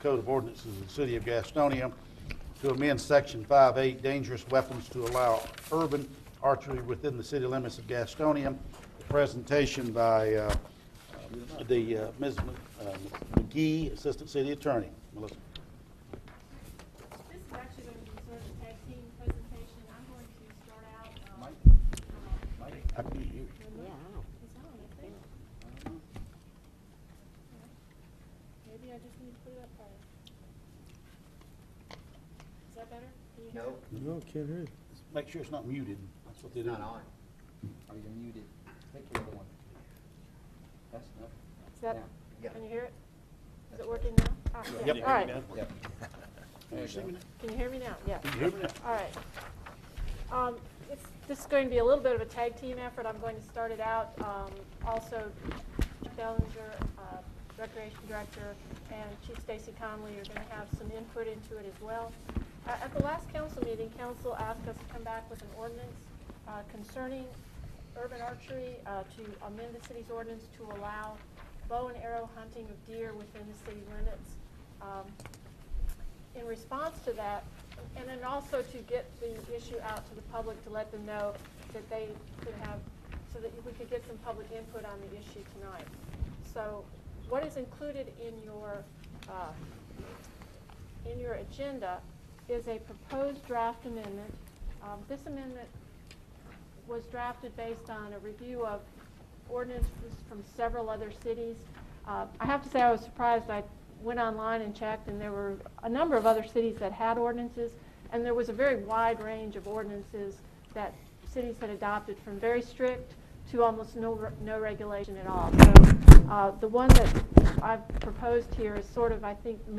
Code of Ordinances of the City of Gastonia to amend Section 5.8, dangerous weapons, to allow urban archery within the city limits of Gastonia. The presentation by Ms. McGee, Assistant City Attorney. Melissa. This is actually going to be sort of a tag team presentation. I'm going to start out. I can hear you. Yeah, I know. It's on, I think. Maybe I just need to put it up higher. Is that better? Can you hear it? No, can't hear you. Make sure it's not muted. That's what they do. Not on. Are you muted? Take the other one. That's enough. Is that, Yeah. can you hear it? Is it working now? Ah, yeah. Yep. All right. Yep. Can you see me now? Can you hear me now? Yeah. Can you hear me now? All right. This is going to be a little bit of a tag team effort. I'm going to start it out. Also, Chuck Dellinger, Recreation Director, and Chief Stacy Conley are going to have some input into it as well. At the last council meeting, council asked us to come back with an ordinance concerning urban archery, to amend the city's ordinance to allow bow and arrow hunting of deer within the city limits. In response to that, and then also to get the issue out to the public to let them know that they could have, so that we could get some public input on the issue tonight. So what is included in your agenda is a proposed draft amendment. This amendment was drafted based on a review of ordinances from several other cities. I have to say I was surprised. I went online and checked, and there were a number of other cities that had ordinances, and there was a very wide range of ordinances that cities had adopted, from very strict to almost no regulation at all. So the one that I've proposed here is sort of, I think, in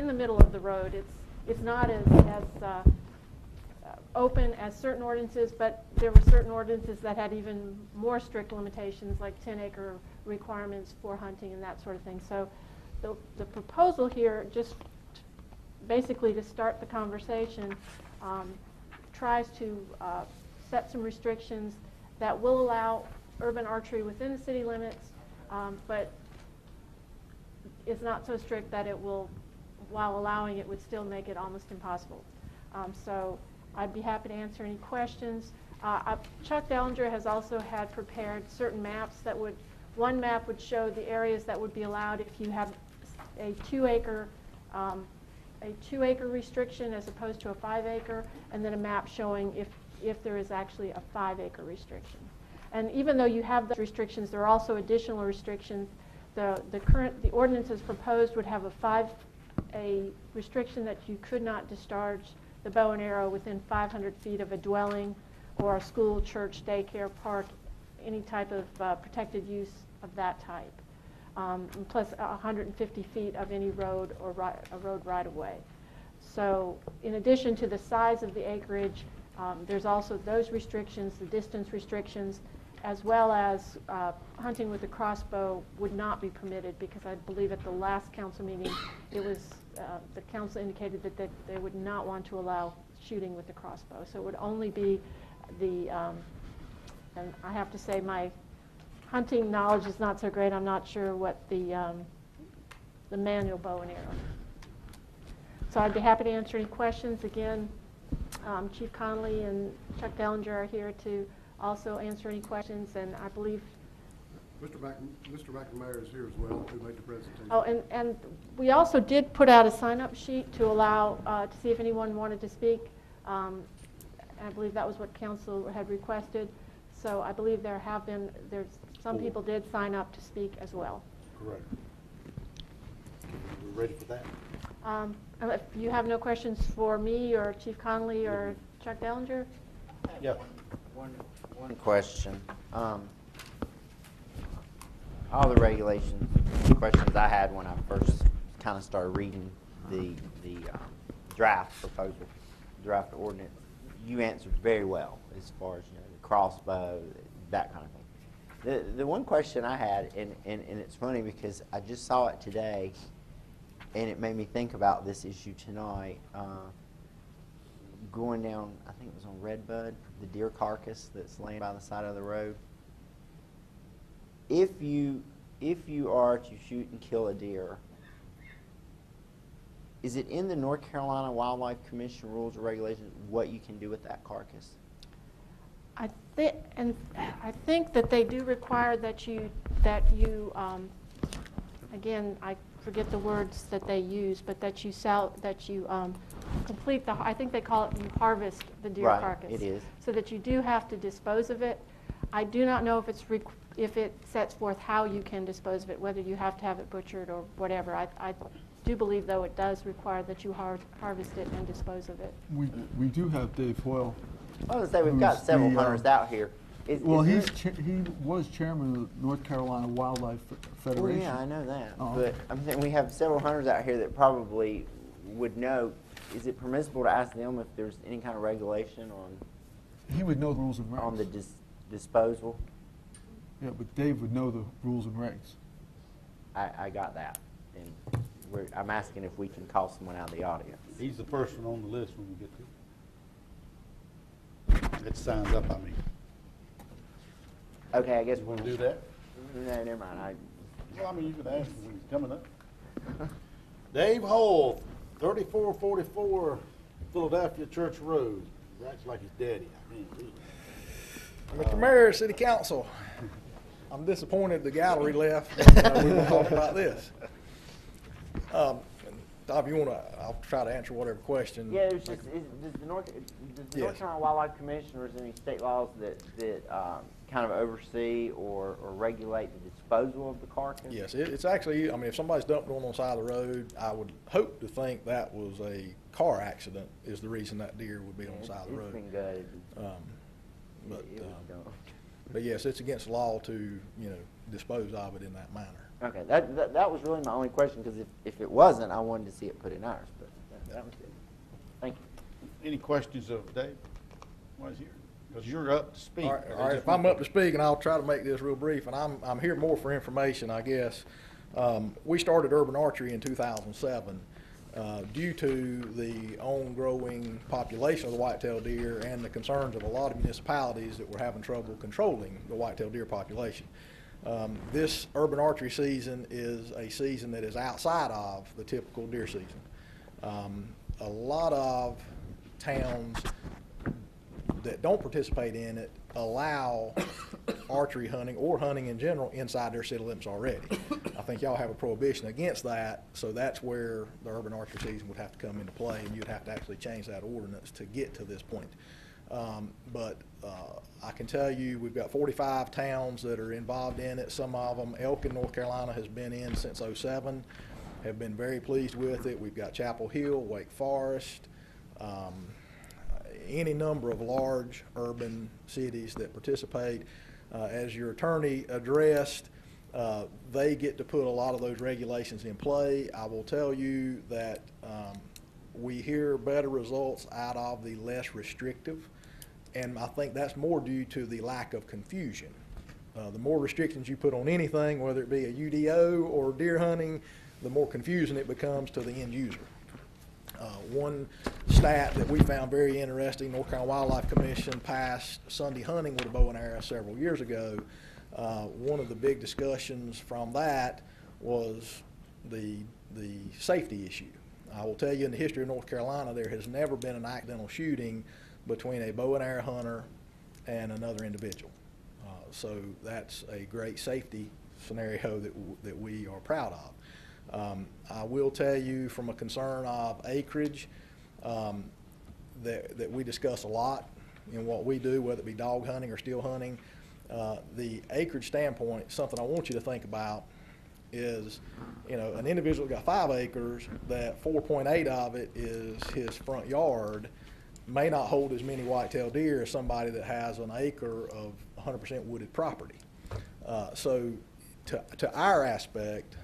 the middle of the road. It's not as open as certain ordinances, but there were certain ordinances that had even more strict limitations, like 10-acre requirements for hunting and that sort of thing. So the proposal here, just basically to start the conversation, tries to set some restrictions that will allow urban archery within the city limits, but is not so strict that it will, while allowing it, would still make it almost impossible. So I'd be happy to answer any questions. Chuck Dellinger has also had prepared certain maps that would, one map would show the areas that would be allowed if you have a 2-acre restriction as opposed to a 5-acre, and then a map showing if there is actually a 5-acre restriction. And even though you have those restrictions, there are also additional restrictions. The ordinances proposed would have a restriction that you could not discharge the bow and arrow within 500 feet of a dwelling or a school, church, daycare, park, any type of protected use of that type, plus 150 feet of any road or a road right-of-way. So in addition to the size of the acreage, there's also those restrictions, the distance restrictions, as well as hunting with a crossbow would not be permitted, because I believe at the last council meeting it was the council indicated that they would not want to allow shooting with the crossbow. So it would only be the, and I have to say my hunting knowledge is not so great. I'm not sure what the manual bow and arrow. So I'd be happy to answer any questions. Again, Chief Conley and Chuck Dellinger are here to also answer any questions, and I believe Mr. McNamara is here as well, who made the presentation. Oh, and we also did put out a sign-up sheet to allow, to see if anyone wanted to speak. I believe that was what council had requested. So I believe there's some people did sign up to speak as well. Correct. We're ready for that. If you have no questions for me or Chief Conley or Chuck Dellinger? Yeah. One question. All the regulations, questions I had when I first kind of started reading the draft proposal, draft ordinance, you answered very well as far as the crossbow, that kind of thing. The one question I had, and it's funny because I just saw it today, and it made me think about this issue tonight. Going down, I think it was on Redbud, the deer carcass that's laying by the side of the road. If you are to shoot and kill a deer, Is it in the North Carolina Wildlife Commission rules or regulations what you can do with that carcass? I think that they do require that you, again, I forget the words that they use, but that you complete the, I think they call it, you harvest the deer Right, carcass. it is. So that you do have to dispose of it. I do not know if it sets forth how you can dispose of it, whether you have to have it butchered or whatever. I do believe, though, it does require that you harvest it and dispose of it. We do have Dave Hoyle. I was gonna say, we've got Who's several the, hunters out here. Well, is he was chairman of the North Carolina Wildlife Well, Federation. yeah, I know that. Oh, But okay. I'm saying we have several hunters out here that probably would know. Is it permissible to ask them if there's any kind of regulation He would know the rules and regs. on the disposal? Yeah, but Dave would know the rules and regs. I got that. And I'm asking if we can call someone out of the audience. He's the first one on the list when we get to it. It signs up, I mean. Okay, I guess You want to we'll do that? No, never mind. Well, I mean, you can ask him when he's coming up. Dave Hole, 3444 Philadelphia Church Road. He acts like his daddy. I mean, really. Mr. Mayor, City Council, I'm disappointed the gallery left. We will talk about this. Bob, you want to, I'll try to answer whatever question. Yeah, there's just, does the North Yes. Carolina Wildlife Commission, or is there any state laws that kind of oversee or regulate the disposal of the carcass? Yes, it's actually, I mean, if somebody's dumped one on the side of the road, I would hope to think that was a car accident is the reason that deer would be on the side of the It's road. been gutted. But, It was done. but yes, it's against law to, dispose of it in that manner. Okay, that was really my only question, because if it wasn't, I wanted to see it put in ours, but that was good. Thank you. Any questions of Dave? Why is he here? Because you're up to speak. All right, if I'm up to speak, and I'll try to make this real brief, and I'm here more for information, I guess. We started urban archery in 2007 due to the ongoing population of the white-tailed deer and the concerns of a lot of municipalities that were having trouble controlling the white-tailed deer population. This urban archery season is a season that is outside of the typical deer season. A lot of towns that don't participate in it allow archery hunting or hunting in general inside their city limits already. I think y'all have a prohibition against that, so that's where the urban archery season would have to come into play, and you'd have to actually change that ordinance to get to this point. But I can tell you we've got 45 towns that are involved in it. Some of them, Elkin, North Carolina, has been in since '07, have been very pleased with it. We've got Chapel Hill, Wake Forest, any number of large urban cities that participate. As your attorney addressed, they get to put a lot of those regulations in play. I will tell you that we hear better results out of the less restrictive, and I think that's more due to the lack of confusion. The more restrictions you put on anything, whether it be a UDO or deer hunting, the more confusing it becomes to the end user. One stat that we found very interesting, North Carolina Wildlife Commission passed Sunday hunting with a bow and arrow several years ago. One of the big discussions from that was the safety issue. I will tell you, in the history of North Carolina, there has never been an accidental shooting between a bow and arrow hunter and another individual. So that's a great safety scenario that we are proud of. I will tell you, from a concern of acreage, that we discuss a lot in what we do, whether it be dog hunting or still hunting. The acreage standpoint, something I want you to think about is, an individual got 5 acres, that 4.8 of it is his front yard, may not hold as many white-tailed deer as somebody that has an acre of 100% wooded property. So to our aspect,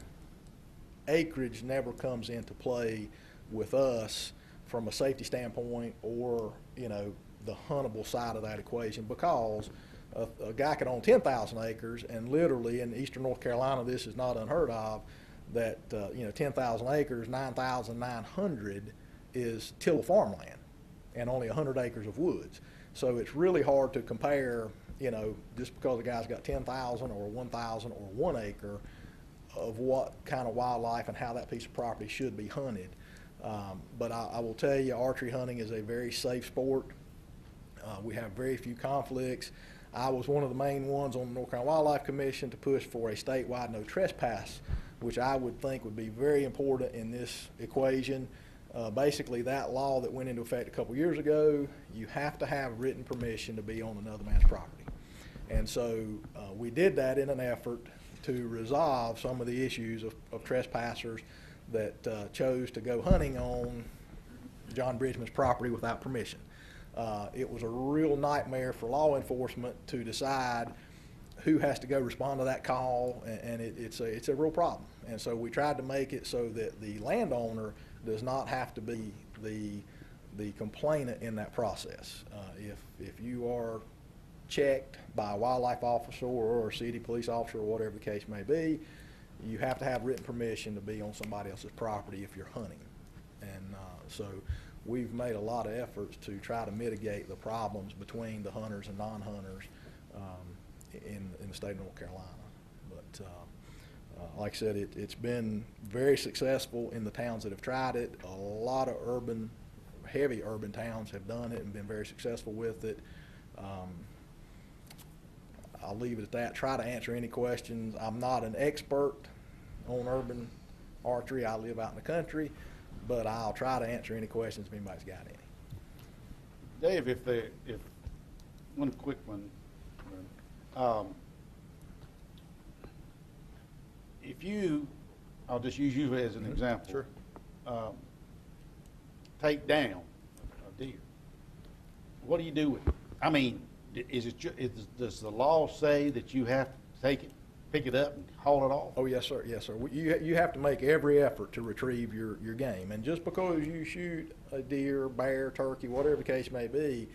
acreage never comes into play with us from a safety standpoint or, the huntable side of that equation, because a guy could own 10,000 acres, and literally in eastern North Carolina, this is not unheard of, that, 10,000 acres, 9,900 is tillable farmland and only 100 acres of woods. So it's really hard to compare, just because a guy's got 10,000 or 1,000 or 1 acre of what kind of wildlife and how that piece of property should be hunted. But I will tell you, archery hunting is a very safe sport. We have very few conflicts. I was one of the main ones on the North Carolina Wildlife Commission to push for a statewide no trespass, which I would think would be very important in this equation. Basically, that law that went into effect a couple years ago, you have to have written permission to be on another man's property. And so we did that in an effort to resolve some of the issues of trespassers that chose to go hunting on John Bridgman's property without permission. It was a real nightmare for law enforcement to decide who has to go respond to that call, and it's a real problem. And so we tried to make it so that the landowner does not have to be the complainant in that process. If you are checked by a wildlife officer or a city police officer or whatever the case may be, you have to have written permission to be on somebody else's property if you're hunting. And so we've made a lot of efforts to try to mitigate the problems between the hunters and non-hunters in the state of North Carolina. But like I said, it's been very successful in the towns that have tried it. A lot of heavy urban towns have done it and been very successful with it. I'll leave it at that. Try to answer any questions. I'm not an expert on urban archery. I live out in the country, but I'll try to answer any questions if anybody's got any. Dave, if one quick one, if you, I'll just use you as an example. Sure. Take down a deer, what do you do with it? I mean, does the law say that you have to take it, pick it up and haul it off? Oh, yes, sir. Yes, sir. You have to make every effort to retrieve your game. And just because you shoot a deer, bear, turkey, whatever the case may be,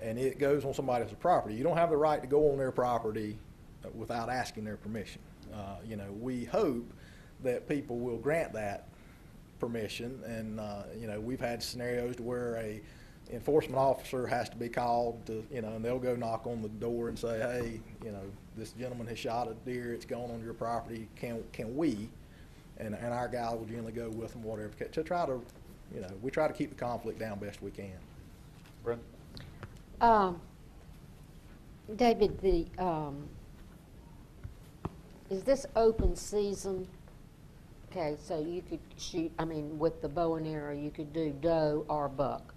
and it goes on somebody else's property, you don't have the right to go on their property without asking their permission. We hope that people will grant that permission. And, we've had scenarios to where a enforcement officer has to be called to, and they'll go knock on the door and say, hey, this gentleman has shot a deer, it's gone on your property, can we? And our guy will generally go with them, whatever, to try to, we try to keep the conflict down best we can. Brenda? David, is this open season? Okay, so you could shoot, with the bow and arrow, you could do doe or buck.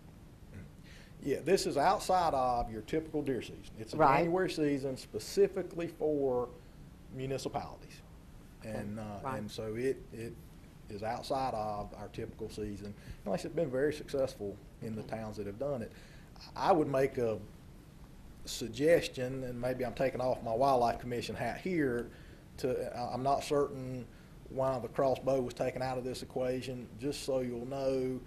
Yeah, this is outside of your typical deer season. It's a Right. January season specifically for municipalities. And Right. and so it is outside of our typical season. And like I said, it's been very successful in the towns that have done it. I would make a suggestion, and maybe I'm taking off my Wildlife Commission hat here, I'm not certain why the crossbow was taken out of this equation, just so you'll know.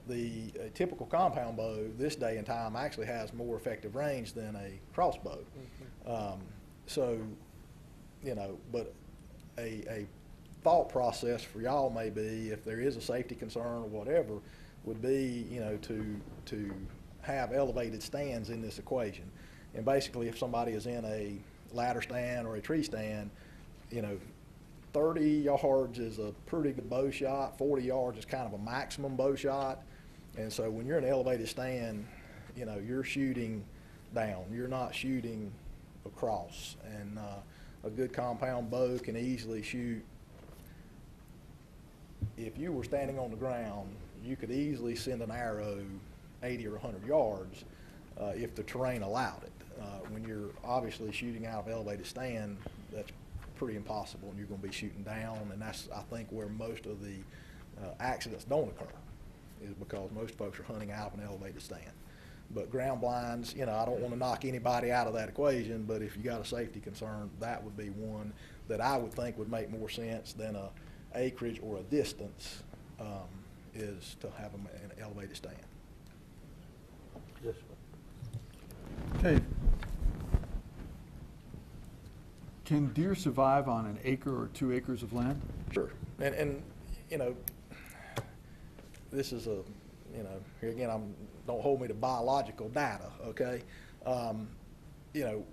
A typical compound bow this day and time actually has more effective range than a crossbow. But a thought process for y'all may be, if there is a safety concern or whatever, would be, to have elevated stands in this equation. And basically, if somebody is in a ladder stand or a tree stand, 30 yards is a pretty good bow shot. 40 yards is kind of a maximum bow shot. And so when you're in an elevated stand, you're shooting down. You're not shooting across. And a good compound bow can easily shoot. If you were standing on the ground, you could easily send an arrow 80 or 100 yards if the terrain allowed it. When you're obviously shooting out of elevated stand, that's pretty impossible, and you're going to be shooting down. And that's, I think, where most of the accidents don't occur, is because most folks are hunting out of an elevated stand. But ground blinds, I don't want to knock anybody out of that equation, but if you got a safety concern, that would be one that I would think would make more sense than a acreage or a distance, is to have an elevated stand. Yes, Okay. Can deer survive on an acre or 2 acres of land? Sure. And this is here again, don't hold me to biological data, okay?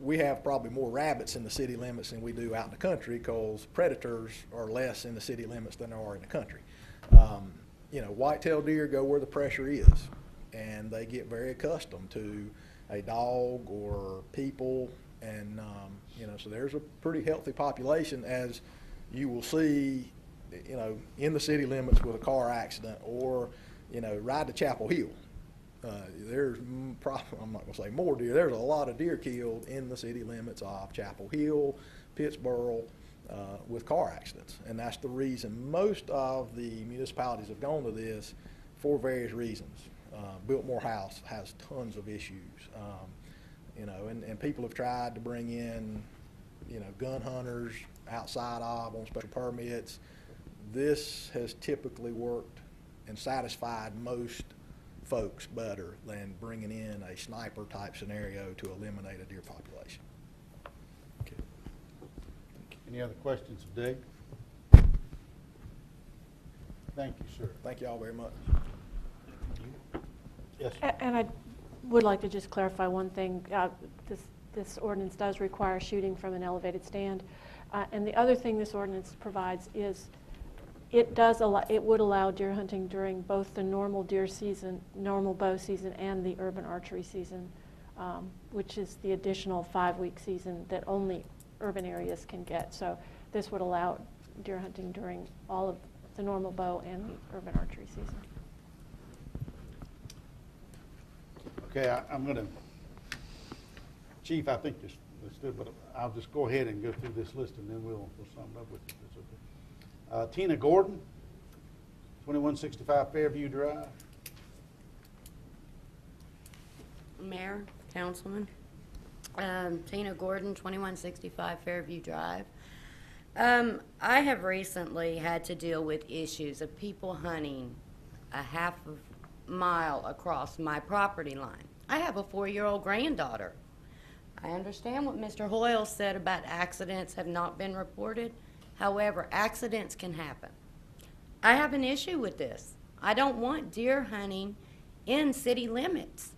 We have probably more rabbits in the city limits than we do out in the country, because predators are less in the city limits than there are in the country. white-tailed deer go where the pressure is, and they get very accustomed to a dog or people, and, so there's a pretty healthy population, as you will see, in the city limits with a car accident, or, ride to Chapel Hill. There's probably, I'm not going to say more deer, there's a lot of deer killed in the city limits of Chapel Hill, Pittsboro, with car accidents. And that's the reason most of the municipalities have gone to this, for various reasons. Biltmore House has tons of issues, and people have tried to bring in, gun hunters outside of on special permits. This has typically worked and satisfied most folks better than bringing in a sniper type scenario to eliminate a deer population. Okay. Any other questions of Dig? Thank you, sir. Thank you all very much. Yes, sir. And I would like to just clarify one thing. This ordinance does require shooting from an elevated stand. And the other thing this ordinance provides is it would allow deer hunting during both the normal deer season, normal bow season, and the urban archery season, which is the additional 5-week season that only urban areas can get. So this would allow deer hunting during all of the normal bow and the urban archery season. Okay, I'm going to, Chief, I think this good, but I'll just go ahead and go through this list, and then we'll sum it up with you, if that's okay. Tina Gordon, 2165 Fairview Drive. Mayor, Councilman, Tina Gordon, 2165 Fairview Drive. I have recently had to deal with issues of people hunting a half a mile across my property line. I have a 4-year-old granddaughter. I understand what Mr. Hoyle said about accidents have not been reported. However, accidents can happen. I have an issue with this. I don't want deer hunting in city limits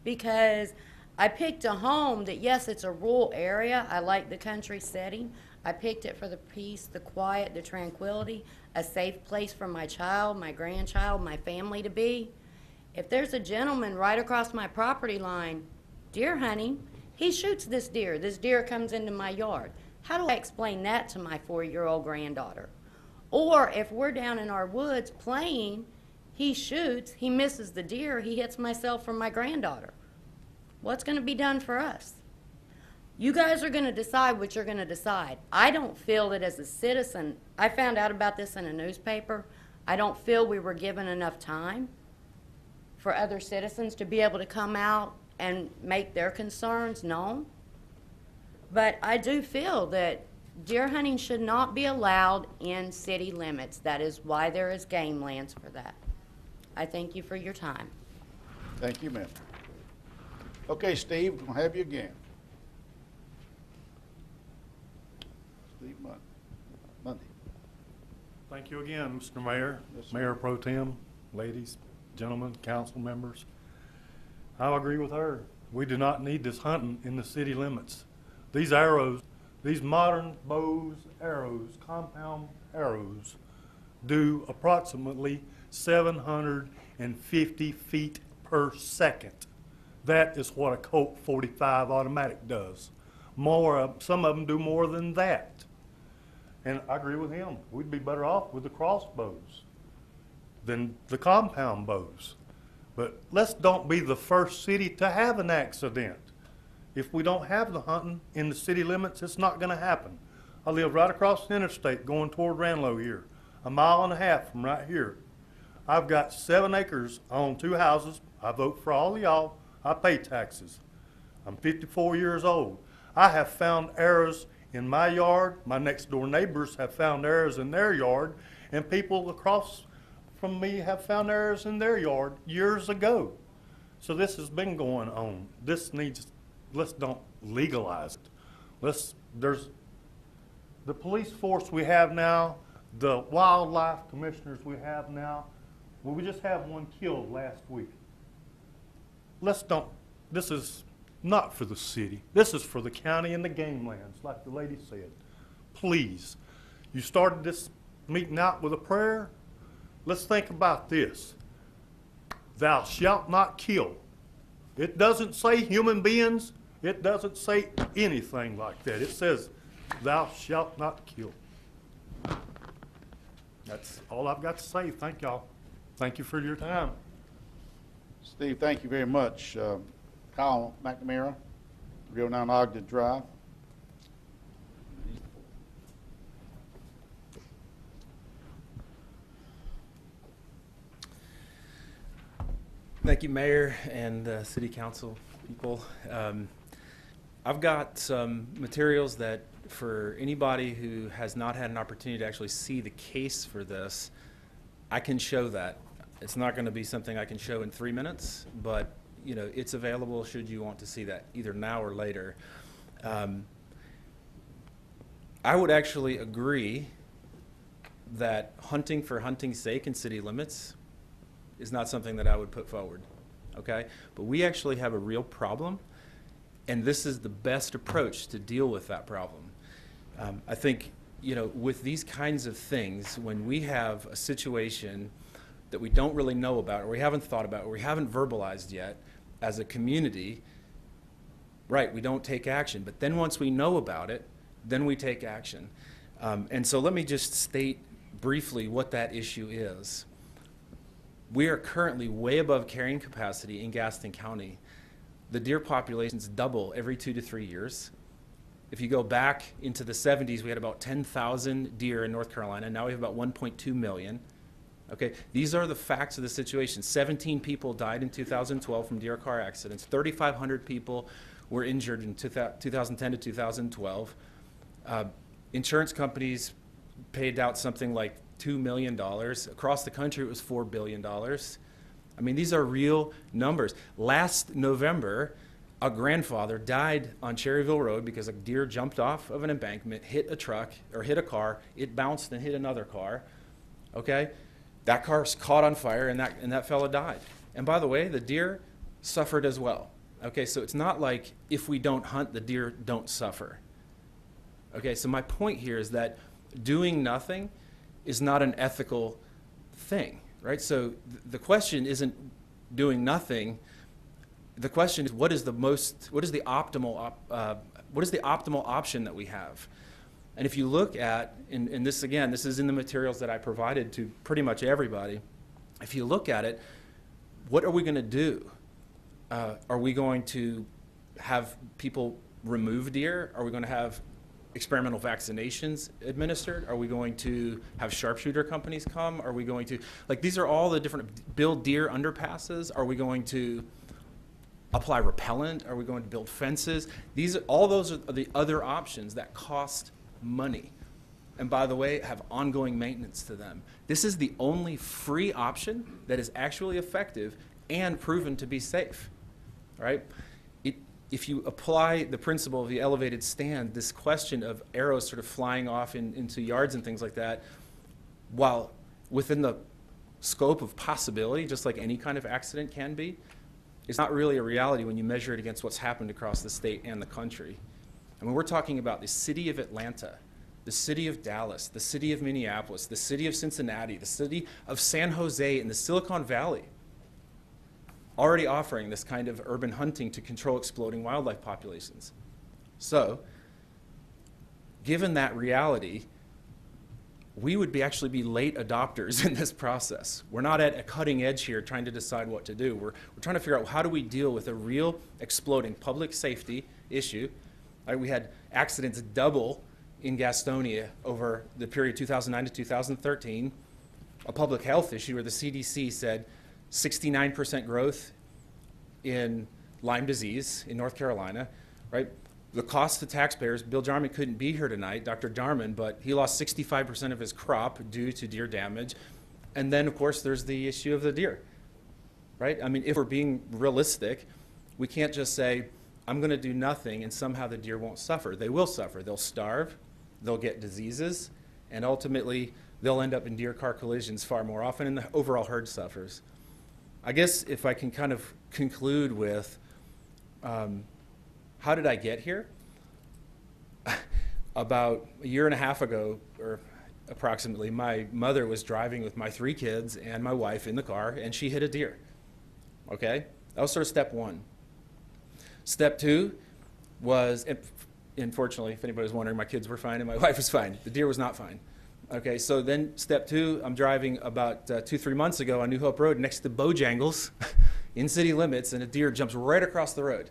because I picked a home that, yes, it's a rural area. I like the country setting. I picked it for the peace, the quiet, the tranquility, a safe place for my child, my grandchild, my family to be. If there's a gentleman right across my property line deer hunting, he shoots this deer comes into my yard. How do I explain that to my 4-year-old granddaughter? Or if we're down in our woods playing, he shoots, he misses the deer, he hits myself or my granddaughter. What's going to be done for us? You guys are going to decide what you're going to decide. I don't feel that as a citizen, I found out about this in a newspaper, I don't feel we were given enough time for other citizens to be able to come out and make their concerns known. But I do feel that deer hunting should not be allowed in city limits. That is why there is game lands for that. I thank you for your time. Thank you, ma'am. Okay, Steve, we'll have you again. Steve Monday. Thank you again, Mr. Mayor, Yes, sir. Mayor Pro Tem, ladies, gentlemen, council members. I agree with her. We do not need this hunting in the city limits. These arrows, these modern bows, arrows, compound arrows, do approximately 750 feet per second. That is what a Colt 45 automatic does. Some of them do more than that. And I agree with him. We'd be better off with the crossbows than the compound bows. But let's don't be the first city to have an accident. If we don't have the hunting in the city limits, it's not going to happen. I live right across the interstate going toward Ranlow here, 1.5 miles from right here. I've got 7 acres on 2 houses. I vote for all of y'all. I pay taxes. I'm 54 years old. I have found arrows in my yard. My next door neighbors have found arrows in their yard, and people across from me have found arrows in their yard years ago. So this has been going on. Let's don't legalize it. There's the police force we have now, the wildlife commissioners we have now. Well, we just had one killed last week. This is not for the city. This is for the county and the game lands, like the lady said. Please, you started this meeting out with a prayer. let's think about this. Thou shalt not kill. It doesn't say human beings. It doesn't say anything like that. It says, thou shalt not kill. That's all I've got to say. Thank y'all. Thank you for your time. Steve, thank you very much. Kyle McNamara, 309 Ogden Drive. Thank you, Mayor and City Council people. I've got some materials that for anybody who has not had an opportunity to actually see the case for this, I can show that. It's not going to be something I can show in 3 minutes, but you know, it's available should you want to see that either now or later. I would actually agree that hunting for hunting's sake in city limits is not something that I would put forward, okay? But we actually have a real problem, and this is the best approach to deal with that problem. I think, you know, with these kinds of things, when we have a situation that we don't really know about, or we haven't thought about, or we haven't verbalized yet as a community, right, we don't take action. But then once we know about it, then we take action. And so let me just state briefly what that issue is. We are currently way above carrying capacity in Gaston County. The deer populations double every 2 to 3 years. If you go back into the 70s, we had about 10,000 deer in North Carolina. Now we have about 1.2 million. Okay, these are the facts of the situation. 17 people died in 2012 from deer car accidents. 3,500 people were injured in 2010 to 2012. Insurance companies paid out something like $2 million. Across the country, it was $4 billion. I mean, these are real numbers. Last November, a grandfather died on Cherryville Road because a deer jumped off of an embankment, hit a truck, or hit a car. It bounced and hit another car, okay? That car caught on fire, and that fella died. And by the way, the deer suffered as well. Okay, so it's not like if we don't hunt, the deer don't suffer. Okay, so my point here is that doing nothing is not an ethical thing, right? So the question isn't doing nothing. The question is what is the optimal option that we have? And if you look at, and this again, this is in the materials that I provided to pretty much everybody. If you look at it, what are we going to do? Are we going to have people remove deer? Are we going to have experimental vaccinations administered? Are we going to have sharpshooter companies come? Are we going to, like, these are all the different, build deer underpasses? Are we going to apply repellent? Are we going to build fences? All those are the other options that cost money. And by the way, have ongoing maintenance to them. This is the only free option that is actually effective and proven to be safe, right? If you apply the principle of the elevated stand, this question of arrows sort of flying off into yards and things like that, while within the scope of possibility, just like any kind of accident can be, it's not really a reality when you measure it against what's happened across the state and the country. I mean, we're talking about the city of Atlanta, the city of Dallas, the city of Minneapolis, the city of Cincinnati, the city of San Jose, and the Silicon Valley, already offering this kind of urban hunting to control exploding wildlife populations. So, given that reality, we would actually be late adopters in this process. We're not at a cutting edge here trying to decide what to do. We're trying to figure out how do we deal with a real exploding public safety issue. We had accidents double in Gastonia over the period 2009 to 2013, a public health issue where the CDC said 69% growth in Lyme disease in North Carolina, right? The cost to taxpayers, Bill Jarman couldn't be here tonight, Dr. Jarman, but he lost 65% of his crop due to deer damage. And then, of course, there's the issue of the deer, right? I mean, if we're being realistic, we can't just say, I'm going to do nothing and somehow the deer won't suffer. They will suffer. They'll starve, they'll get diseases, and ultimately they'll end up in deer car collisions far more often, and the overall herd suffers. I guess if I can kind of conclude with how did I get here? About a year and a half ago, or approximately, my mother was driving with my 3 kids and my wife in the car, and she hit a deer. Okay? That was sort of step 1. Step 2 was, unfortunately, if anybody was wondering, my kids were fine and my wife was fine. The deer was not fine. Okay, so then step 2, I'm driving about 2-3 months ago on New Hope Road next to Bojangles in city limits, and a deer jumps right across the road.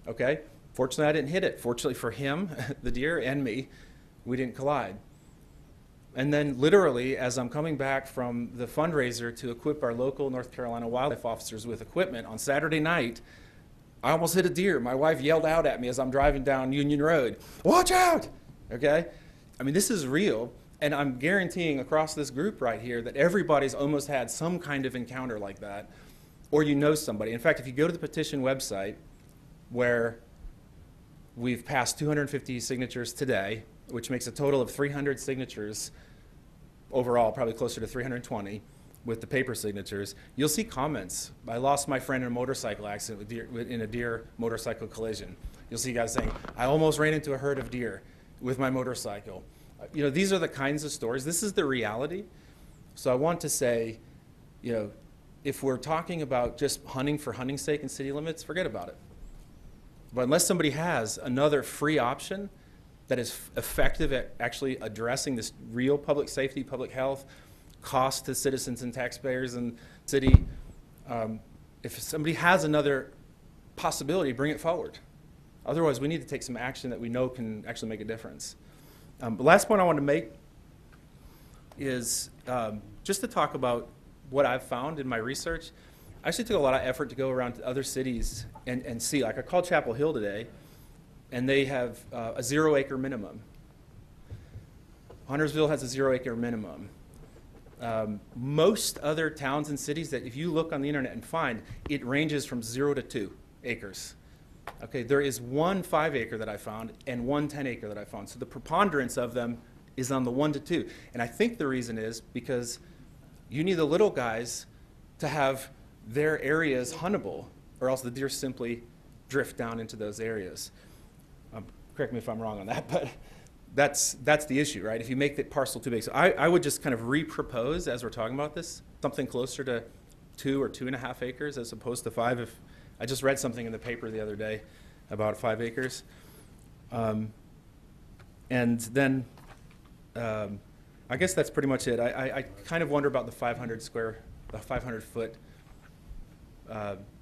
Okay? Fortunately, I didn't hit it. Fortunately for him, the deer, and me, we didn't collide. And then literally, as I'm coming back from the fundraiser to equip our local North Carolina wildlife officers with equipment on Saturday night, I almost hit a deer. My wife yelled out at me as I'm driving down Union Road, "Watch out!" Okay? I mean, this is real, and I'm guaranteeing across this group right here that everybody's almost had some kind of encounter like that, or you know somebody. In fact, if you go to the petition website, where we've passed 250 signatures today, which makes a total of 300 signatures overall, probably closer to 320 with the paper signatures, you'll see comments. I lost my friend in a motorcycle accident in a deer motorcycle collision. You'll see guys saying, I almost ran into a herd of deer with my motorcycle. You know, these are the kinds of stories. This is the reality. So I want to say, you know, if we're talking about just hunting for hunting's sake in city limits, forget about it. But unless somebody has another free option that is effective at actually addressing this real public safety, public health, cost to citizens and taxpayers and city, if somebody has another possibility, bring it forward. Otherwise, we need to take some action that we know can actually make a difference. The last point I want to make is just to talk about what I've found in my research. I actually took a lot of effort to go around to other cities and see. Like I called Chapel Hill today, and they have a 0-acre minimum. Huntersville has a 0-acre minimum. Most other towns and cities that if you look on the internet and find, it ranges from 0 to 2 acres. Okay, there is one 5-acre that I found and one 10-acre that I found. So the preponderance of them is on the 1 to 2. And I think the reason is because you need the little guys to have their areas huntable, or else the deer simply drift down into those areas. Correct me if I'm wrong on that, but that's the issue, right? If you make the parcel too big. So I would just kind of re-propose, as we're talking about this, something closer to 2 or 2.5 acres as opposed to 5. If I just read something in the paper the other day about 5 acres. And then I guess that's pretty much it. I kind of wonder about the 500-foot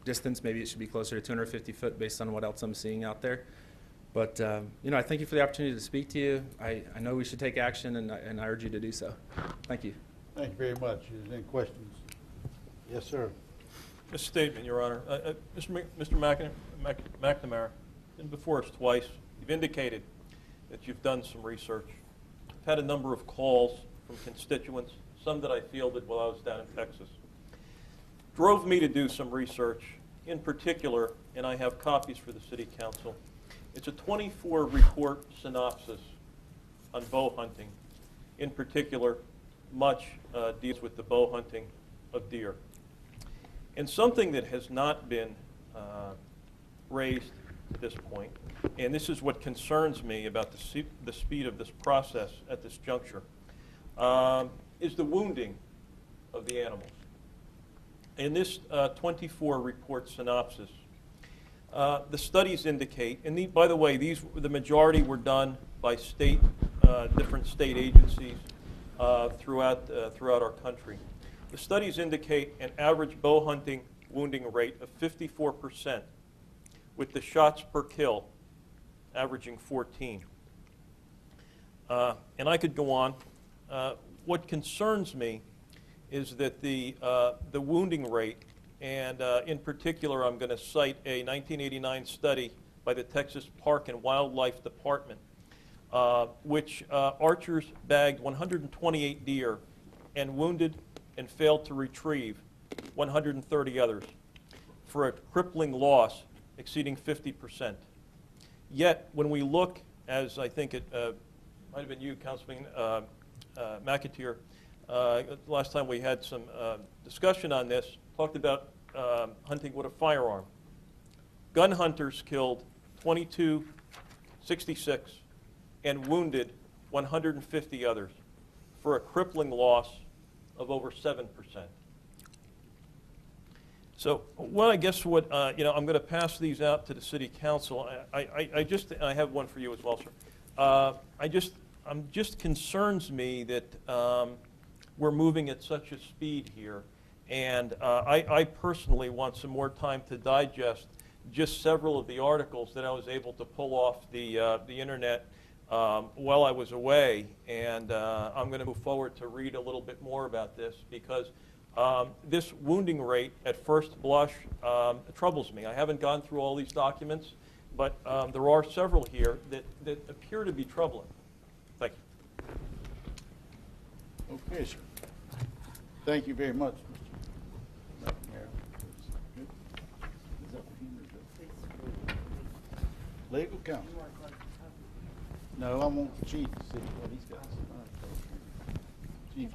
distance. Maybe it should be closer to 250 foot based on what else I'm seeing out there. But, you know, I thank you for the opportunity to speak to you. I know we should take action, and I urge you to do so. Thank you. Thank you very much. Is there any questions? Yes, sir. A statement, Your Honor. Mr. McNamara, been before us twice. You've indicated that you've done some research. I've had a number of calls from constituents, some that I fielded while I was down in Texas. Drove me to do some research, in particular, and I have copies for the City Council. It's a 24-report synopsis on bow hunting. In particular, much deals with the bow hunting of deer. And something that has not been raised to this point, and this is what concerns me about the speed of this process at this juncture, is the wounding of the animals. In this 24-report synopsis, the studies indicate, and by the way, the majority were done by different state agencies throughout our country. The studies indicate an average bow hunting wounding rate of 54%, with the shots per kill averaging 14. And I could go on. What concerns me is that the wounding rate, and in particular I'm going to cite a 1989 study by the Texas Park and Wildlife Department, which archers bagged 128 deer and wounded and failed to retrieve 130 others for a crippling loss exceeding 50%. Yet, when we look, as I think it might have been you, Councilman McAteer, last time we had some discussion on this, talked about hunting with a firearm. Gun hunters killed 2266 and wounded 150 others for a crippling loss of over 7%. So, well, I guess what, I'm going to pass these out to the city council. I have one for you as well, sir. Just concerns me that we're moving at such a speed here. And I personally want some more time to digest just several of the articles that I was able to pull off the internet while I was away. And I'm going to move forward to read a little bit more about this because this wounding rate at first blush troubles me. I haven't gone through all these documents, but there are several here that appear to be troubling. Thank you. Okay, sir. Thank you very much, Mr. McNamara. Good. Is that for him or is that- Legal counsel. No, I want the chief to see what he's got. Chief.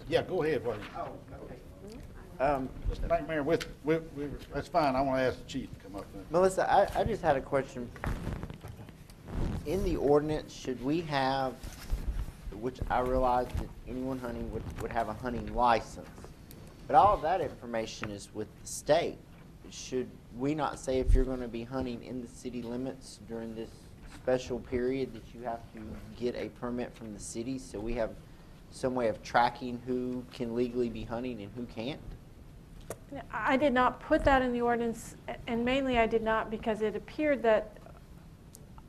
Yeah, go ahead, buddy. Mr. McNamara, that's fine. I want to ask the chief to come up there. Melissa, I just had a question. In the ordinance, should we have, which I realize that anyone hunting would have a hunting license, but all of that information is with the state. Should we not say if you're going to be hunting in the city limits during this special period that you have to get a permit from the city so we have some way of tracking who can legally be hunting and who can't? I did not put that in the ordinance, and mainly I did not because it appeared that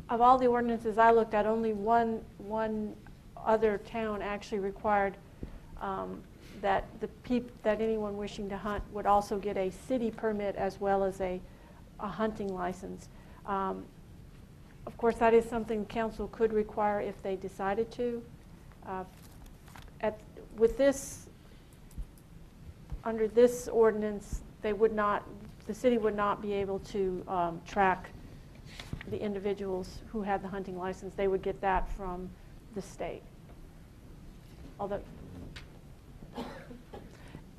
of all the ordinances I looked at, only one other town actually required that that anyone wishing to hunt would also get a city permit as well as a hunting license. Of course, that is something council could require if they decided to. With this, under this ordinance, the city would not be able to track the individuals who had the hunting license. They would get that from the state. Although,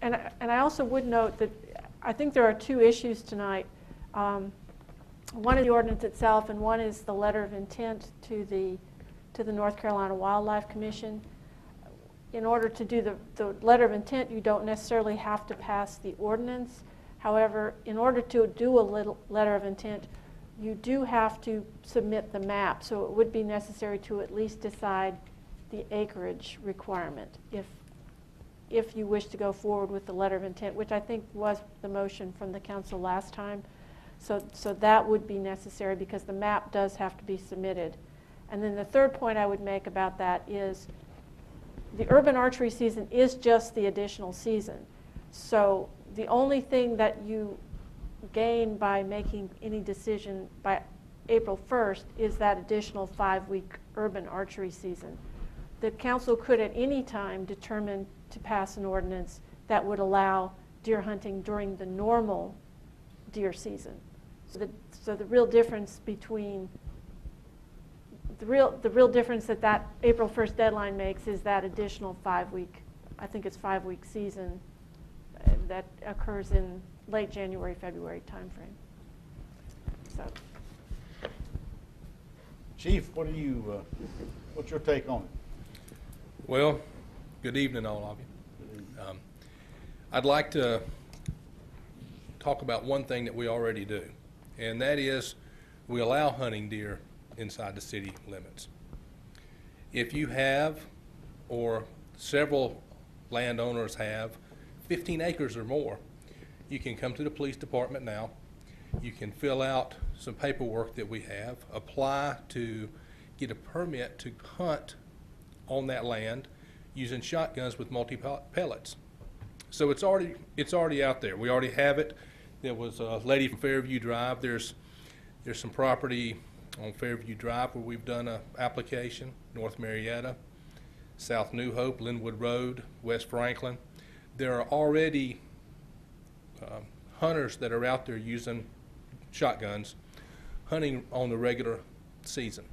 and I also would note that I think there are two issues tonight. One is the ordinance itself, and one is the letter of intent to the North Carolina Wildlife Commission. In order to do the letter of intent, you don't necessarily have to pass the ordinance. However, in order to do a letter of intent, you do have to submit the map. So it would be necessary to at least decide the acreage requirement if you wish to go forward with the letter of intent, which I think was the motion from the council last time. So that would be necessary because the map does have to be submitted. And then the third point I would make about that is the urban archery season is just the additional season. So the only thing that you gain by making any decision by April 1st is that additional 5-week urban archery season. The council could at any time determine to pass an ordinance that would allow deer hunting during the normal deer season. So the real difference between the real difference that April 1st deadline makes is that additional 5-week, I think it's 5-week season that occurs in late January, February timeframe. So, Chief, what's your take on it? Well, good evening, all of you. I'd like to talk about one thing that we already do, and that is we allow hunting deer inside the city limits. If you have, or several landowners have, 15 acres or more, you can come to the police department now. You can fill out some paperwork that we have, apply to get a permit to hunt on that land using shotguns with multi-pellets. So it's already out there. We already have it. There was a lady from Fairview Drive. There's some property on Fairview Drive where we've done an application, North Marietta, South New Hope, Linwood Road, West Franklin. There are already hunters that are out there using shotguns, hunting on the regular season.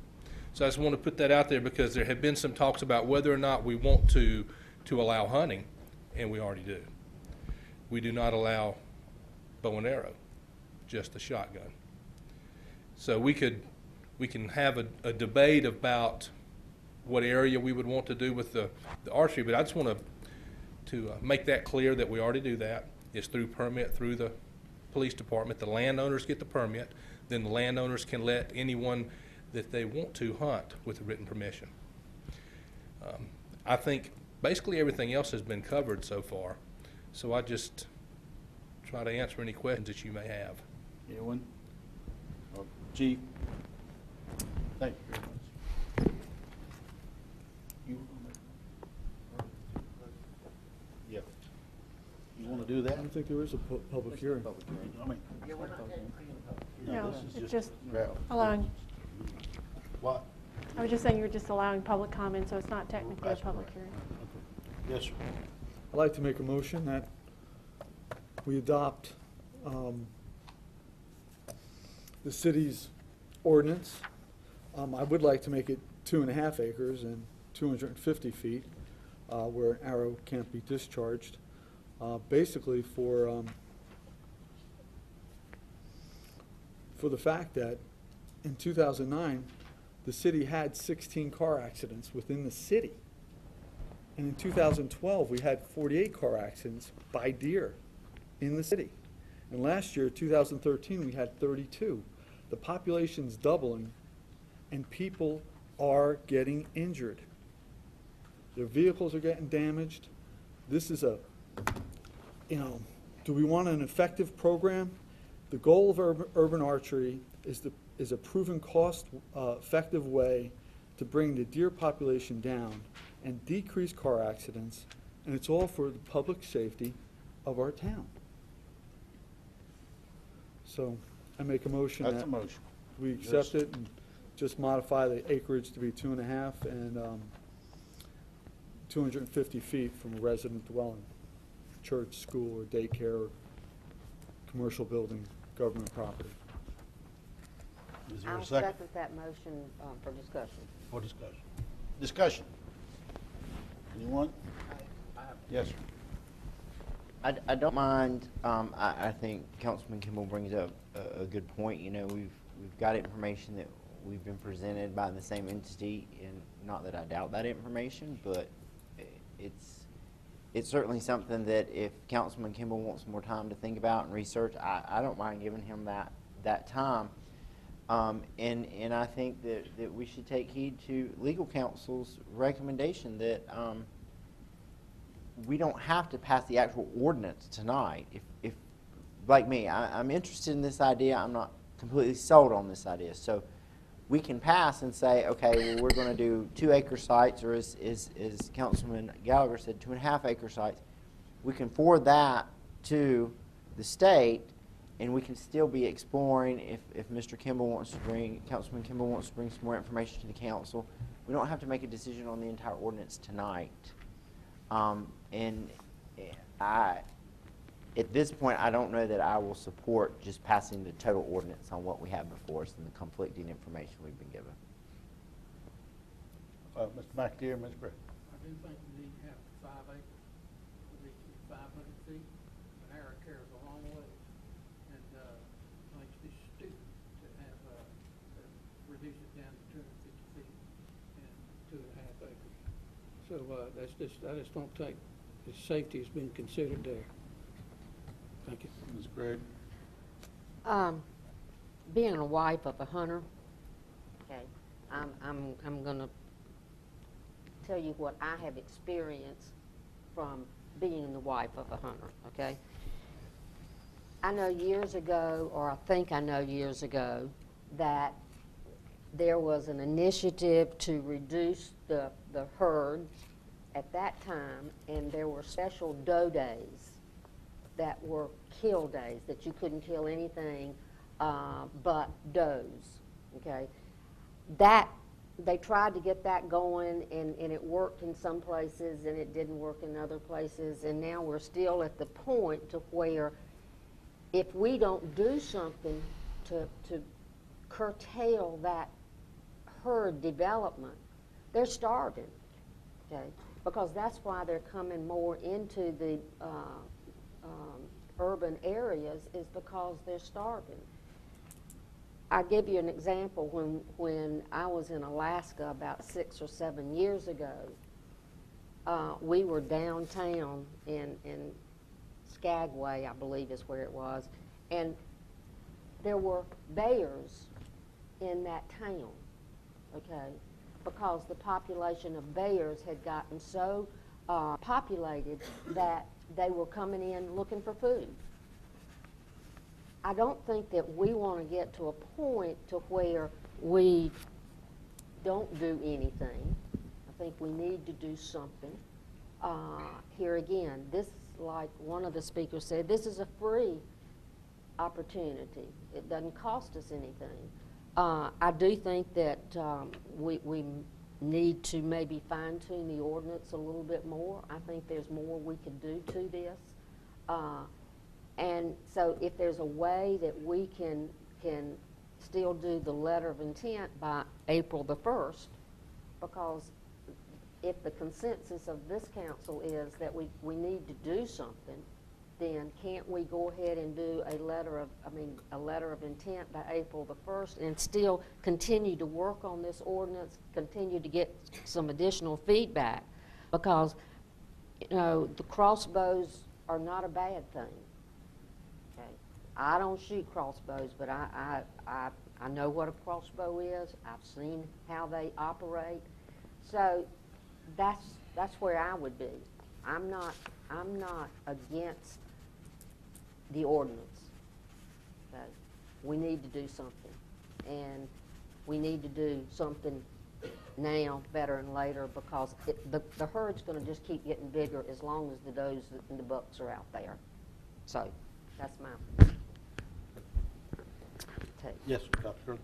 So I just want to put that out there because there have been some talks about whether or not we want to allow hunting, and we already do. We do not allow bow and arrow, just a shotgun. So we could we can have a debate about what area we would want to do with the archery, but I just want to make that clear that we already do that. It's through permit through the police department. The landowners get the permit, then the landowners can let anyone that they want to hunt with a written permission. I think basically everything else has been covered so far, so I just try to answer any questions that you may have. Anyone? Chief? Thank you very much. You yeah. You want to do I that? don't think there is a public hearing. I mean, No, this is it's just gravel. allowing, What? I was just saying you were just allowing public comment, so it's not technically a That's public correct. hearing. Yes, sir. I'd like to make a motion that we adopt the city's ordinance. I would like to make it 2.5 acres and 250 feet where an arrow can't be discharged. Basically for the fact that in 2009, the city had 16 car accidents within the city. And in 2012, we had 48 car accidents by deer in the city. And last year, 2013, we had 32. The population's doubling, and people are getting injured. Their vehicles are getting damaged. This is a, do we want an effective program? The goal of urban archery is a proven cost-effective way to bring the deer population down and decrease car accidents, and it's all for the public safety of our town. So I make a motion That's that a motion. we accept it and just modify the acreage to be 2.5 and 250 feet from a resident dwelling, church, school, or daycare, or commercial building, government property. Is there a I'll second? second that motion for discussion. For discussion. Discussion. Anyone? Yes, sir. I don't mind. I think Councilman Kimball brings up a good point. You know, we've got information that we've been presented by the same entity, and not that I doubt that information, but it's certainly something that if Councilman Kimball wants more time to think about and research, I don't mind giving him that time. And I think that we should take heed to legal counsel's recommendation that we don't have to pass the actual ordinance tonight. If like me, I'm interested in this idea. I'm not completely sold on this idea. So we can pass and say, okay, well, we're going to do 2-acre sites, or as Councilman Gallagher said, 2.5-acre sites. We can forward that to the state, and we can still be exploring if Mr. Kimball wants to Councilman Kimball wants to bring some more information to the council. We don't have to make a decision on the entire ordinance tonight. And at this point, I don't know that I will support just passing the total ordinance on what we have before us and the conflicting information we've been given. Mr. McAteer, Ms. Gray. I do think we need to have 5 acres, we need to be 500 feet. An arrow carries a long way, and I think it's stupid to have to reduce it down to 250 feet and 2.5 acres. So I just don't think the safety has been considered there. Thank you. Ms. Gray. Being a wife of a hunter, okay, I'm gonna tell you what I have experienced from being the wife of a hunter, okay? I know years ago, or I think I know years ago, that there was an initiative to reduce the herd at that time, and there were special doe days that were kill days, that you couldn't kill anything but does, okay? They tried to get that going, and it worked in some places, and it didn't work in other places, and now we're still at the point to where if we don't do something to curtail that herd development, they're starving, okay? Because that's why they're coming more into the urban areas, is because they're starving. I give you an example. When I was in Alaska about 6 or 7 years ago, we were downtown in Skagway, I believe is where it was, and there were bears in that town, okay, because the population of bears had gotten so populated that they were coming in looking for food. I don't think that we want to get to a point to where we don't do anything. I think we need to do something. Here again, this, like one of the speakers said, this is a free opportunity. It doesn't cost us anything. I do think that we need to maybe fine-tune the ordinance a little bit more. I think there's more we could do to this. And so if there's a way that we can still do the letter of intent by April the 1st, because if the consensus of this council is that we need to do something, then can't we go ahead and do a letter of intent by April the 1st and still continue to work on this ordinance, continue to get some additional feedback? Because, you know, the crossbows are not a bad thing. Okay? I don't shoot crossbows, but I know what a crossbow is. I've seen how they operate. So that's where I would be. I'm not against the ordinance. Okay? We need to do something, and we need to do something now better than later, because the herd's going to just keep getting bigger as long as the does and the bucks are out there. So that's my take. Yes, sir, Dr. Curley.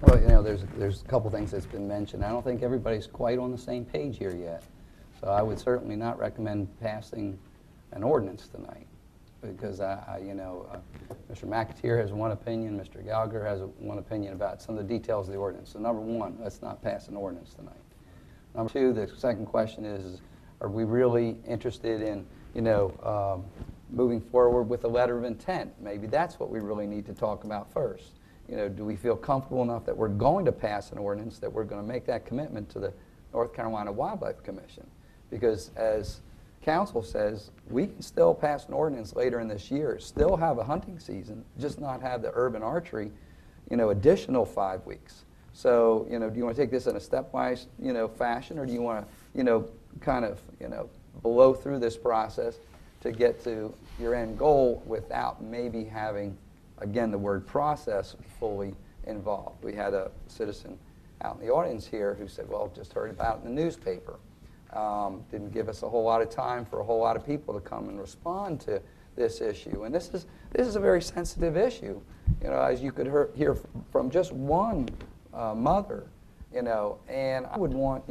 Well, you know, there's a couple things that's been mentioned. I don't think everybody's quite on the same page here yet. So I would certainly not recommend passing an ordinance tonight, because Mr. McAteer has one opinion, Mr. Gallagher has one opinion about some of the details of the ordinance. So number one, let's not pass an ordinance tonight. Number two, the second question is are we really interested in, moving forward with a letter of intent? Maybe that's what we really need to talk about first. Do we feel comfortable enough that we're going to pass an ordinance, that we're going to make that commitment to the North Carolina Wildlife Commission? Because as council says, we can still pass an ordinance later in this year, still have a hunting season, just not have the urban archery, additional 5 weeks. So, do you want to take this in a stepwise, fashion, or do you want to, kind of, blow through this process to get to your end goal without maybe having, again, the word process fully involved? We had a citizen out in the audience here who said, well, just heard about it in the newspaper. Didn't give us a whole lot of time for a whole lot of people to come and respond to this issue. And this is a very sensitive issue, as you could hear from just one mother, and I would want,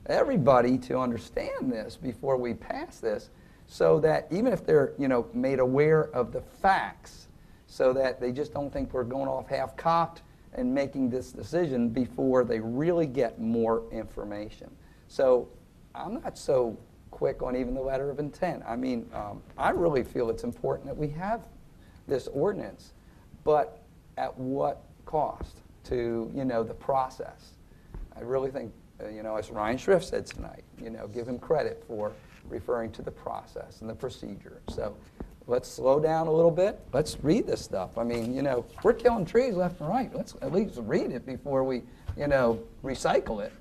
everybody to understand this before we pass this, so that even if they're, made aware of the facts, so that they just don't think we're going off half-cocked and making this decision before they really get more information. So I'm not so quick on even the letter of intent. I mean, I really feel it's important that we have this ordinance, but at what cost to, the process? I really think, as Ryan Schrift said tonight, give him credit for referring to the process and the procedure. So let's slow down a little bit. Let's read this stuff. I mean, we're killing trees left and right. Let's at least read it before we, recycle it.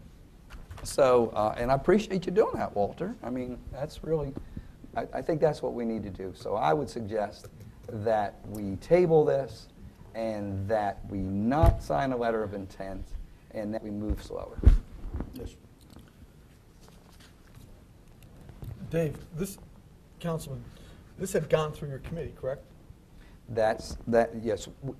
So, and I appreciate you doing that, Walter. I mean, that's really, I think that's what we need to do. So I would suggest that we table this and that we not sign a letter of intent and that we move slower. Yes. Dave, Councilman, this had gone through your committee, correct? Yes.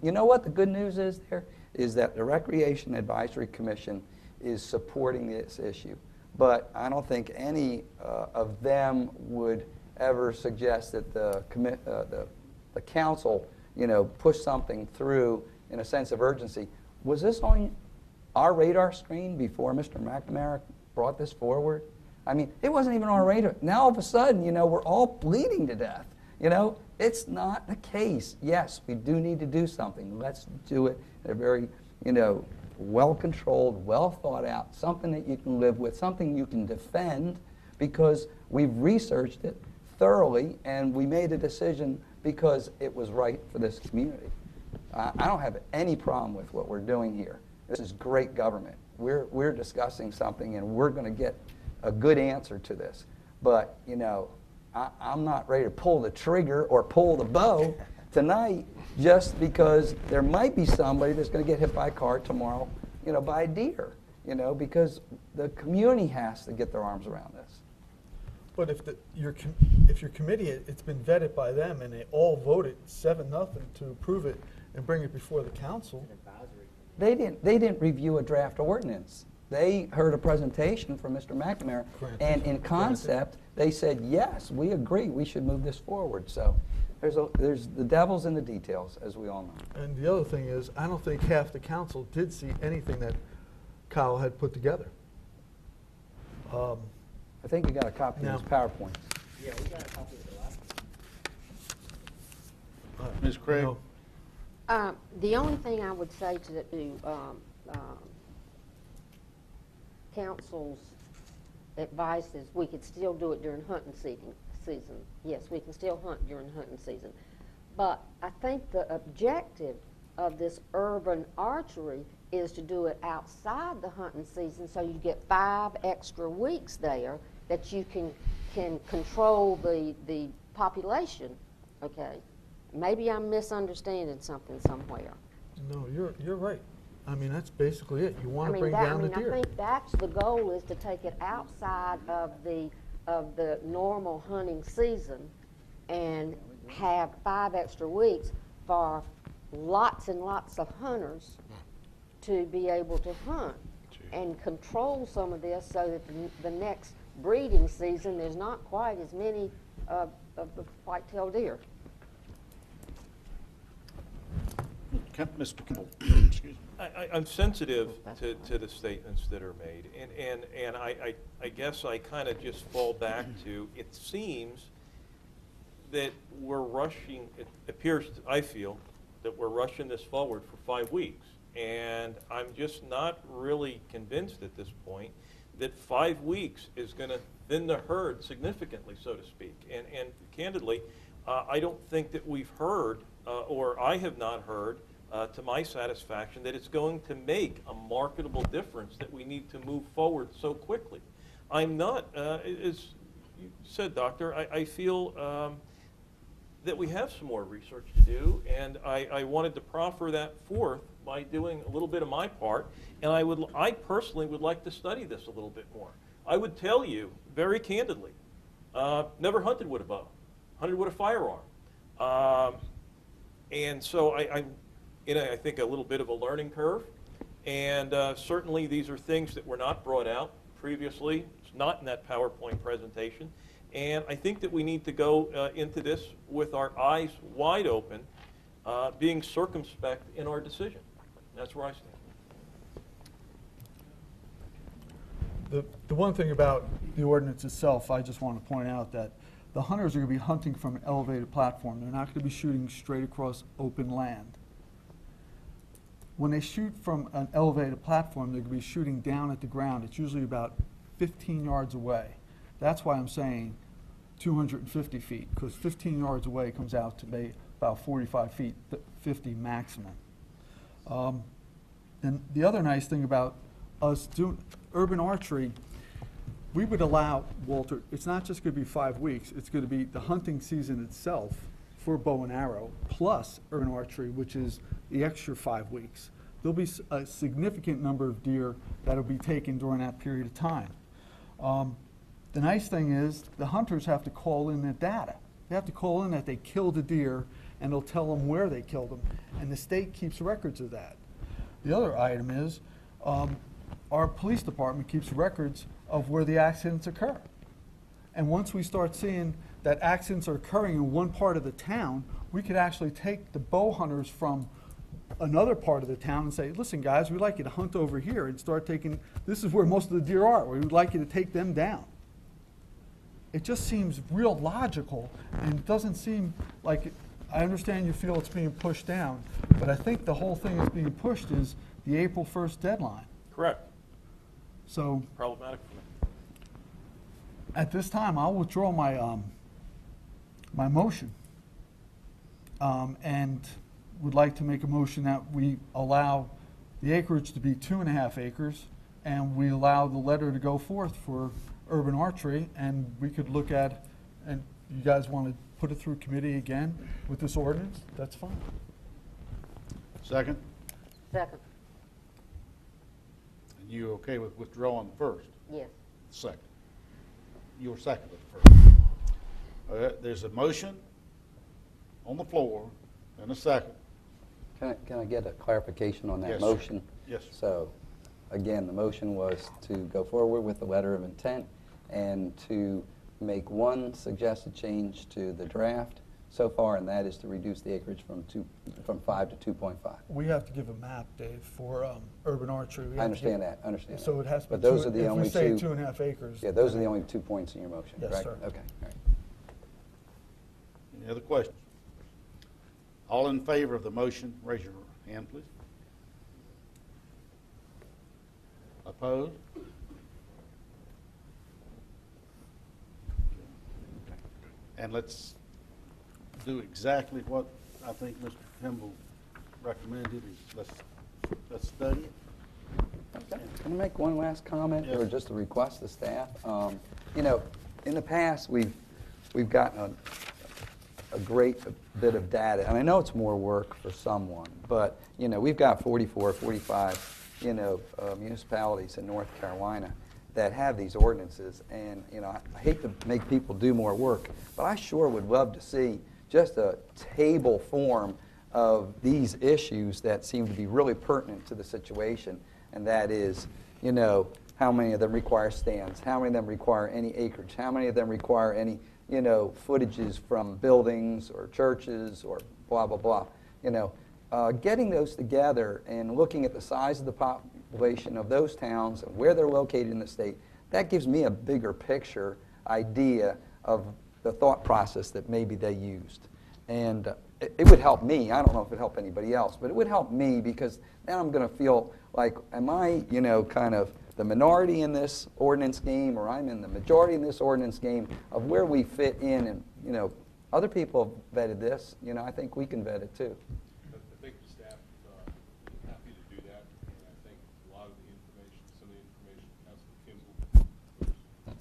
You know what the good news is there? Is that the Recreation Advisory Commission is supporting this issue. But I don't think any of them would ever suggest that the council, push something through in a sense of urgency. Was this on our radar screen before Mr. McNamara brought this forward? I mean, it wasn't even on our radar. Now all of a sudden, we're all bleeding to death, You know, it's not the case. Yes, we do need to do something. Let's do it in a very, well-controlled, well-thought-out, something that you can live with, something you can defend, because we've researched it thoroughly and we made a decision because it was right for this community. I don't have any problem with what we're doing here. This is great government. We're discussing something and we're going to get a good answer to this. But, I'm not ready to pull the trigger or pull the bow tonight just because there might be somebody that's going to get hit by a car tomorrow, by a deer, because the community has to get their arms around this. But if your committee, it's been vetted by them and they all voted 7-0 to approve it and bring it before the council. They didn't review a draft ordinance. They heard a presentation from Mr. McNamara, and in concept, they said, yes, we agree, we should move this forward. So there's the devil's in the details, as we all know. And the other thing is, I don't think half the council did see anything that Kyle had put together. I think you got a copy of his PowerPoint. Yeah, we got a copy of the last one. Ms. Craig? The only thing I would say to council's advice is we could still do it during hunting season. Yes, we can still hunt during hunting season. But I think the objective of this urban archery is to do it outside the hunting season, so you get 5 extra weeks there that you can control the population. Okay, maybe I'm misunderstanding something somewhere. No, you're right. I mean, that's basically it. You want to bring down the deer. I think that's the goal, is to take it outside of the normal hunting season and have 5 extra weeks for lots and lots of hunters to be able to hunt and control some of this, so that the next breeding season there's not quite as many of the white-tailed deer. Mr. Kimball, excuse me. I'm sensitive to the statements that are made, and I guess I kind of just fall back to, it seems that we're rushing, it appears, I feel, that we're rushing this forward for 5 weeks. And I'm just not really convinced at this point that 5 weeks is going to thin the herd significantly, so to speak. And candidly, I don't think that we've heard, or I have not heard, to my satisfaction, that it's going to make a marketable difference, that we need to move forward so quickly. I'm not, as you said, Doctor, I feel that we have some more research to do, and I wanted to proffer that forth by doing a little bit of my part, and I personally would like to study this a little bit more. I would tell you very candidly, never hunted with a bow, hunted with a firearm. And so I'm in, I think, a little bit of a learning curve, and certainly these are things that were not brought out previously. It's not in that PowerPoint presentation. And I think that we need to go into this with our eyes wide open, being circumspect in our decision. That's where I stand. The one thing about the ordinance itself, I just want to point out that the hunters are going to be hunting from an elevated platform. They're not going to be shooting straight across open land. When they shoot from an elevated platform, they're going to be shooting down at the ground. It's usually about 15 yards away. That's why I'm saying 250 feet, because 15 yards away comes out to be about 45 feet, 50 maximum. And the other nice thing about us doing urban archery, we would allow, Walter, it's not just going to be 5 weeks, it's going to be the hunting season itself for bow and arrow, plus urban archery, which is the extra 5 weeks. There'll be a significant number of deer that'll be taken during that period of time. The nice thing is the hunters have to call in their data. They have to call in that they killed a deer, and they'll tell them where they killed them, and the state keeps records of that. The other item is our police department keeps records of where the accidents occur. And once we start seeing that accidents are occurring in one part of the town, we could actually take the bow hunters from another part of the town and say, listen guys, we'd like you to hunt over here and start taking, this is where most of the deer are, we would like you to take them down. it just seems real logical, and it doesn't seem like, I understand you feel it's being pushed down, but I think the whole thing is being pushed is the April 1st deadline. Correct. So Problematic for me. at this time, I'll withdraw my, my motion. And would like to make a motion that we allow the acreage to be 2.5 acres, and we allow the letter to go forth for urban archery, and we could look at, and you guys want to put it through committee again with this ordinance, that's fine. Second? Second, And you okay with withdrawing the first? yes. Second. You were second with the first. All right, there's a motion on the floor and a second. Can I get a clarification on that Yes, sir. motion? Yes, sir. So, again, the motion was to go forward with the letter of intent and to make one suggested change to the draft so far, and that is to reduce the acreage from 5 to 2.5. We have to give a map, Dave, for urban archery. We I have to give- understand that, understand that. So it has to be, But those are the if only we say two. 2.5 acres. Yeah, those are the only 2 points in your motion, Yes, correct? sir. Okay, all right. Any other questions? All in favor of the motion, raise your hand, please. Opposed? And let's do exactly what I think Mr. Kimball recommended, is let's study it. Can I make one last comment, Yes. or just a request to staff? You know, in the past, we've gotten a great bit of data, and I know it's more work for someone, but, you know, we've got 44, 45, you know, municipalities in North Carolina that have these ordinances, and, you know, I hate to make people do more work, but I sure would love to see just a table form of these issues that seem to be really pertinent to the situation, and that is, you know, how many of them require stands, how many of them require any acreage, how many of them require any, you know, footages from buildings or churches or blah, blah, blah. You know, getting those together and looking at the size of the population of those towns and where they're located in the state, that gives me a bigger picture idea of the thought process that maybe they used. And it would help me. I don't know if it would help anybody else, but it would help me, because then I'm going to feel like, am I, you know, kind of the minority in this ordinance game, or I'm in the majority in this ordinance game of where we fit in. And, you know, other people have vetted this. You know, I think we can vet it too. I think the staff is happy to do that, and I think a lot of the information, some of the information Councilman Kimball.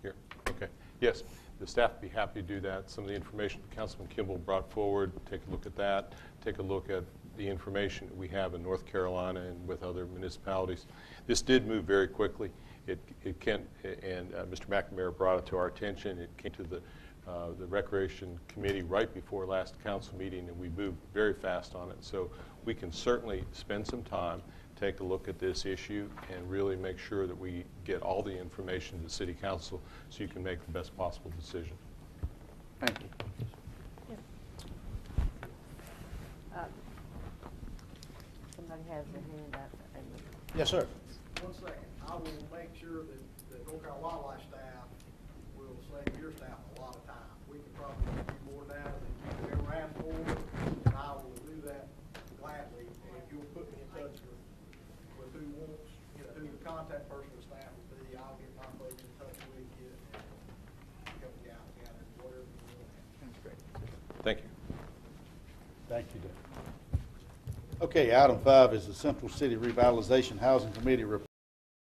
Here, okay. Yes, the staff would be happy to do that. Some of the information Councilman Kimball brought forward, take a look at that. Take a look at the information that we have in North Carolina and with other municipalities. This did move very quickly. It can, and Mr. McNamara brought it to our attention. It came to the Recreation Committee right before last council meeting, and we moved very fast on it. So we can certainly spend some time, take a look at this issue, and really make sure that we get all the information to the City Council so you can make the best possible decision. Thank you. Somebody has their hand up. Yes, sir. 1 second. I will make sure that North Carolina Wildlife staff will save your staff a lot of time. We can probably give you more data than you've ever asked for, and I will do that gladly. And if you'll put me in touch with who wants, you know, who the contact person of staff will be, I'll get my folks in touch with you and help you out, whatever you want. That's great. Thank you. Thank you, Dave. Okay, item 5 is the Central City Revitalization Housing Committee report.